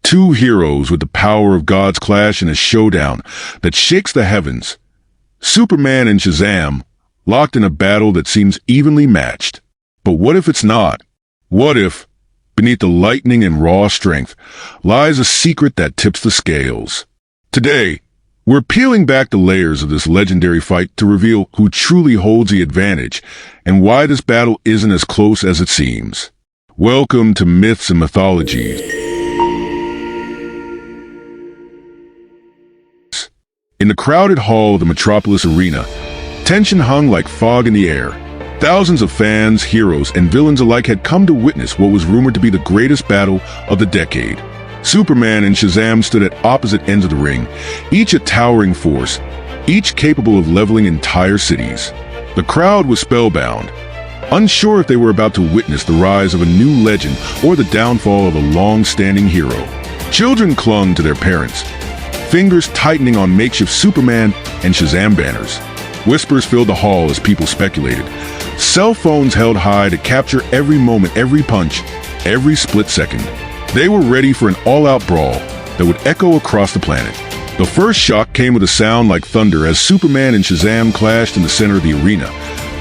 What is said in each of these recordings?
Two heroes with the power of gods clash in a showdown that shakes the heavens. Superman and Shazam, locked in a battle that seems evenly matched. But what if it's not? What if, beneath the lightning and raw strength, lies a secret that tips the scales? Today, we're peeling back the layers of this legendary fight to reveal who truly holds the advantage and why this battle isn't as close as it seems. Welcome to Myths and Mythologies. In the crowded hall of the Metropolis Arena, tension hung like fog in the air. Thousands of fans, heroes, and villains alike had come to witness what was rumored to be the greatest battle of the decade. Superman and Shazam stood at opposite ends of the ring, each a towering force, each capable of leveling entire cities. The crowd was spellbound, unsure if they were about to witness the rise of a new legend or the downfall of a long-standing hero. Children clung to their parents, fingers tightening on makeshift Superman and Shazam banners. Whispers filled the hall as people speculated. Cell phones held high to capture every moment, every punch, every split second. They were ready for an all-out brawl that would echo across the planet. The first shock came with a sound like thunder as Superman and Shazam clashed in the center of the arena,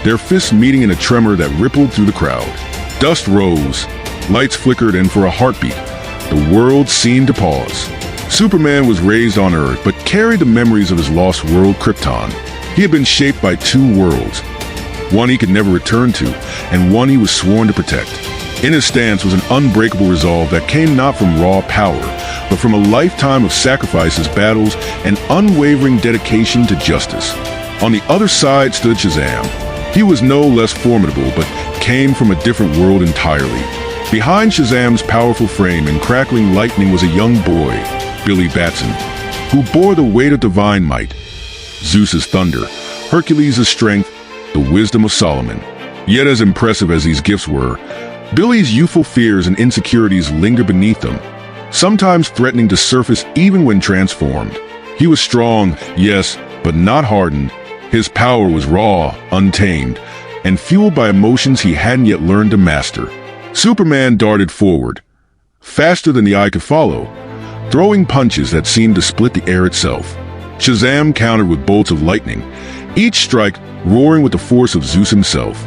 their fists meeting in a tremor that rippled through the crowd. Dust rose, lights flickered, and for a heartbeat, the world seemed to pause. Superman was raised on Earth, but carried the memories of his lost world, Krypton. He had been shaped by two worlds, one he could never return to, and one he was sworn to protect. In his stance was an unbreakable resolve that came not from raw power, but from a lifetime of sacrifices, battles, and unwavering dedication to justice. On the other side stood Shazam. He was no less formidable, but came from a different world entirely. Behind Shazam's powerful frame and crackling lightning was a young boy, Billy Batson, who bore the weight of divine might. Zeus's thunder, Hercules' strength, the wisdom of Solomon. Yet as impressive as these gifts were, Billy's youthful fears and insecurities lingered beneath them, sometimes threatening to surface even when transformed. He was strong, yes, but not hardened. His power was raw, untamed, and fueled by emotions he hadn't yet learned to master. Superman darted forward, faster than the eye could follow, throwing punches that seemed to split the air itself. Shazam countered with bolts of lightning, each strike roaring with the force of Zeus himself.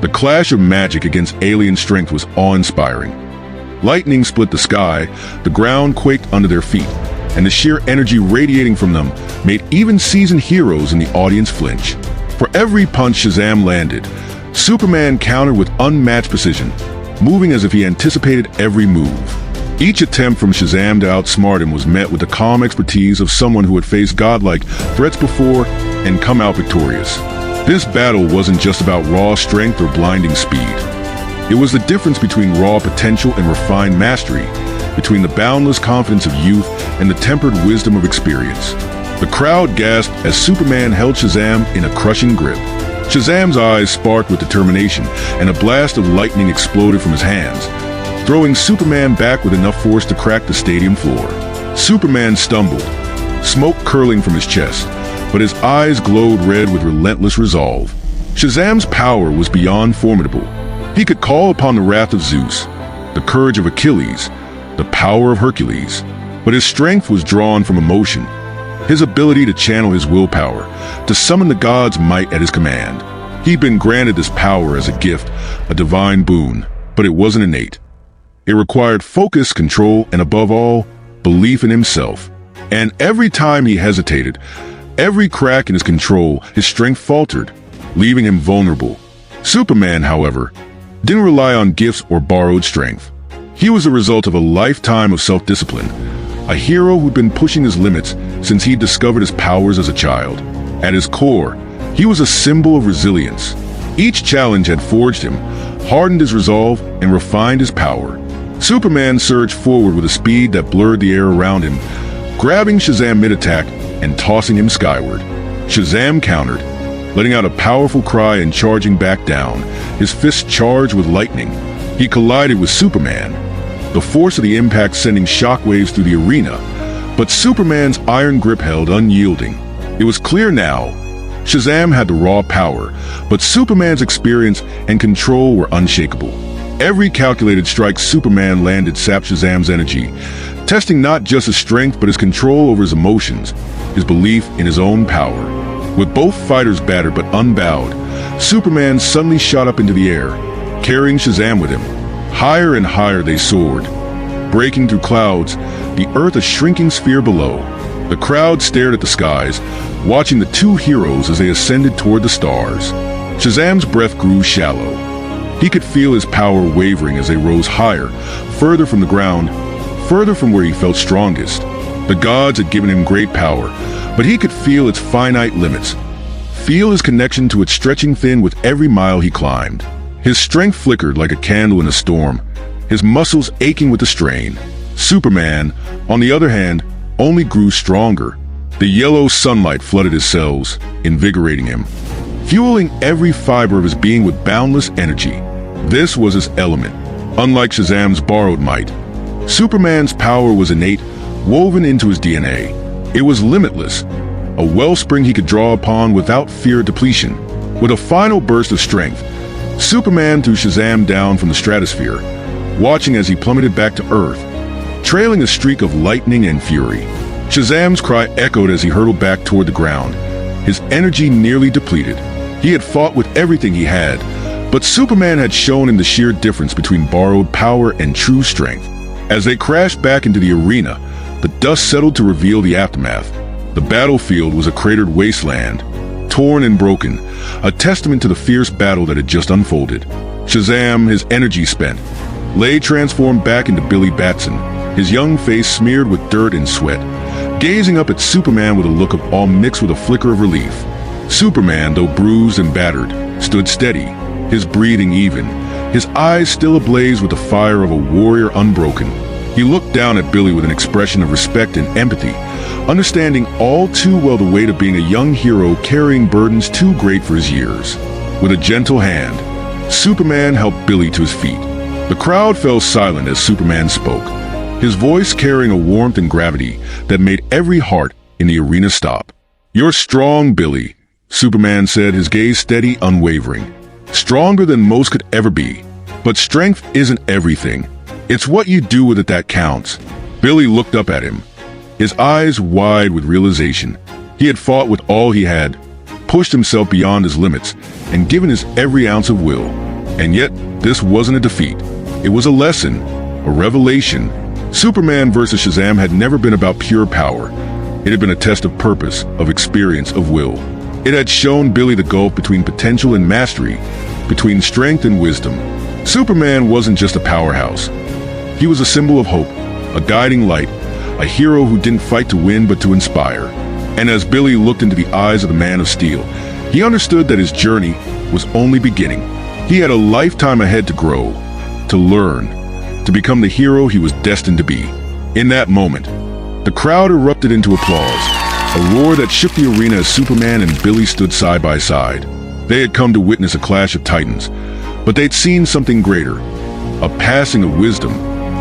The clash of magic against alien strength was awe-inspiring. Lightning split the sky, the ground quaked under their feet, and the sheer energy radiating from them made even seasoned heroes in the audience flinch. For every punch Shazam landed, Superman countered with unmatched precision, moving as if he anticipated every move. Each attempt from Shazam to outsmart him was met with the calm expertise of someone who had faced godlike threats before and come out victorious. This battle wasn't just about raw strength or blinding speed. It was the difference between raw potential and refined mastery, between the boundless confidence of youth and the tempered wisdom of experience. The crowd gasped as Superman held Shazam in a crushing grip. Shazam's eyes sparked with determination, and a blast of lightning exploded from his hands, throwing Superman back with enough force to crack the stadium floor. Superman stumbled, smoke curling from his chest, but his eyes glowed red with relentless resolve. Shazam's power was beyond formidable. He could call upon the wrath of Zeus, the courage of Achilles, the power of Hercules, but his strength was drawn from emotion, his ability to channel his willpower, to summon the gods' might at his command. He'd been granted this power as a gift, a divine boon, but it wasn't innate. It required focus, control, and above all, belief in himself. And every time he hesitated, every crack in his control, his strength faltered, leaving him vulnerable. Superman, however, didn't rely on gifts or borrowed strength. He was the result of a lifetime of self-discipline, a hero who'd been pushing his limits since he'd discovered his powers as a child. At his core, he was a symbol of resilience. Each challenge had forged him, hardened his resolve, and refined his power. Superman surged forward with a speed that blurred the air around him, grabbing Shazam mid-attack and tossing him skyward. Shazam countered, letting out a powerful cry and charging back down, his fists charged with lightning. He collided with Superman, the force of the impact sending shockwaves through the arena, but Superman's iron grip held unyielding. It was clear now, Shazam had the raw power, but Superman's experience and control were unshakable. Every calculated strike Superman landed sapped Shazam's energy, testing not just his strength but his control over his emotions, his belief in his own power. With both fighters battered but unbowed, Superman suddenly shot up into the air, carrying Shazam with him. Higher and higher they soared, breaking through clouds, the earth a shrinking sphere below. The crowd stared at the skies, watching the two heroes as they ascended toward the stars. Shazam's breath grew shallow. He could feel his power wavering as they rose higher, further from the ground, further from where he felt strongest. The gods had given him great power, but he could feel its finite limits, feel his connection to it stretching thin with every mile he climbed. His strength flickered like a candle in a storm, his muscles aching with the strain. Superman, on the other hand, only grew stronger. The yellow sunlight flooded his cells, invigorating him, fueling every fiber of his being with boundless energy. This was his element. Unlike Shazam's borrowed might, Superman's power was innate, woven into his DNA. It was limitless, a wellspring he could draw upon without fear of depletion. With a final burst of strength, Superman threw Shazam down from the stratosphere, watching as he plummeted back to Earth, trailing a streak of lightning and fury. Shazam's cry echoed as he hurtled back toward the ground, his energy nearly depleted. He had fought with everything he had, but Superman had shown him the sheer difference between borrowed power and true strength. As they crashed back into the arena, the dust settled to reveal the aftermath. The battlefield was a cratered wasteland, torn and broken, a testament to the fierce battle that had just unfolded. Shazam, his energy spent, lay transformed back into Billy Batson, his young face smeared with dirt and sweat, gazing up at Superman with a look of awe mixed with a flicker of relief. Superman, though bruised and battered, stood steady, his breathing even, his eyes still ablaze with the fire of a warrior unbroken. He looked down at Billy with an expression of respect and empathy, understanding all too well the weight of being a young hero carrying burdens too great for his years. With a gentle hand, Superman helped Billy to his feet. The crowd fell silent as Superman spoke, his voice carrying a warmth and gravity that made every heart in the arena stop. "You're strong, Billy," Superman said, his gaze steady, unwavering. "Stronger than most could ever be. But strength isn't everything. It's what you do with it that counts." Billy looked up at him, his eyes wide with realization. He had fought with all he had, pushed himself beyond his limits, and given his every ounce of will. And yet, this wasn't a defeat. It was a lesson, a revelation. Superman versus Shazam had never been about pure power. It had been a test of purpose, of experience, of will. It had shown Billy the gulf between potential and mastery, between strength and wisdom. Superman wasn't just a powerhouse. He was a symbol of hope, a guiding light, a hero who didn't fight to win but to inspire. And as Billy looked into the eyes of the Man of Steel, he understood that his journey was only beginning. He had a lifetime ahead to grow, to learn, to become the hero he was destined to be. In that moment, the crowd erupted into applause, a roar that shook the arena as Superman and Billy stood side by side. They had come to witness a clash of titans, but they'd seen something greater, a passing of wisdom,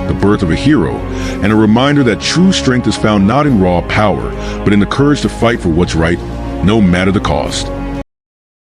the birth of a hero, and a reminder that true strength is found not in raw power, but in the courage to fight for what's right, no matter the cost.